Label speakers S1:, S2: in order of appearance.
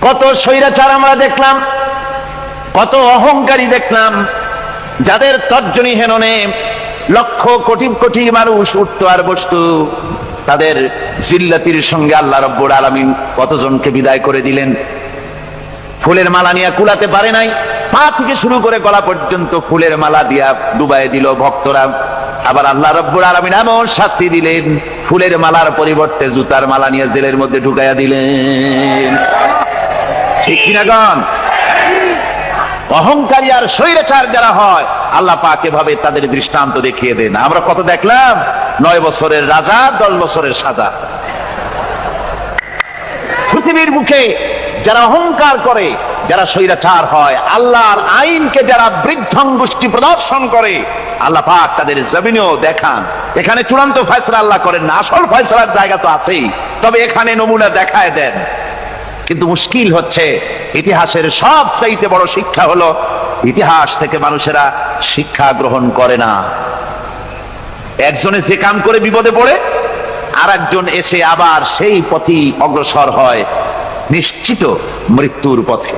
S1: কত স্বৈরাচার আমরা দেখলাম, কত অহংকারী দেখলাম, যাদের তর্জনী হেননে লক্ষ কোটি কোটি মানুষ উঠতো আর বসতো। তাদের জিল্লাতির সঙ্গে আল্লাহ রাব্বুল আলামিন কতজনকে বিদায় করে দিলেন। ফুলের মালা নিয়ে কুলাতে পারে নাই, পা থেকে শুরু করে গলা পর্যন্ত ফুলের মালা দিয়া ডুবাই দিল ভক্তরা। আবার আল্লাহ রাব্বুল আলামিন এমন শাস্তি দিলেন, ফুলের মালার পরিবর্তে জুতার মালা নিয়ে জেলের মধ্যে ঢুকাইয়া দিলেন। ঠিক কিনা গণ? অহংকারী আর স্বৈরাচার যারা হয়, আল্লাহ পাক এভাবে তাদের দৃষ্টান্ত দেখিয়ে দেন। আমরা কত দেখলাম, 9 বছরের রাজা 10 বছরের সাজা। পৃথিবীর মুখে যারা অহংকার করে, যারা স্বৈরাচার হয়, আল্লাহর আইনকে যারা বৃদ্ধঙ্গুষ্টি প্রদর্শন করে, আল্লাহ পাক তাদের জমিনেও দেখান। এখানে চূড়ান্ত ফয়সালা আল্লাহ করেন না, আসল ফয়সালার জায়গা তো আছেই, তবে এখানে নমুনা দেখায় দেন। কিন্তু মুশকিল হচ্ছে, ইতিহাসের সবচাইতে বড় শিক্ষা হলো, ইতিহাস থেকে মানুষেরা শিক্ষা গ্রহণ করে না। একজনে যে কাম করে বিপদে পড়ে, আর একজন এসে আবার সেই পথেই অগ্রসর হয়, নিশ্চিত মৃত্যুর পথে।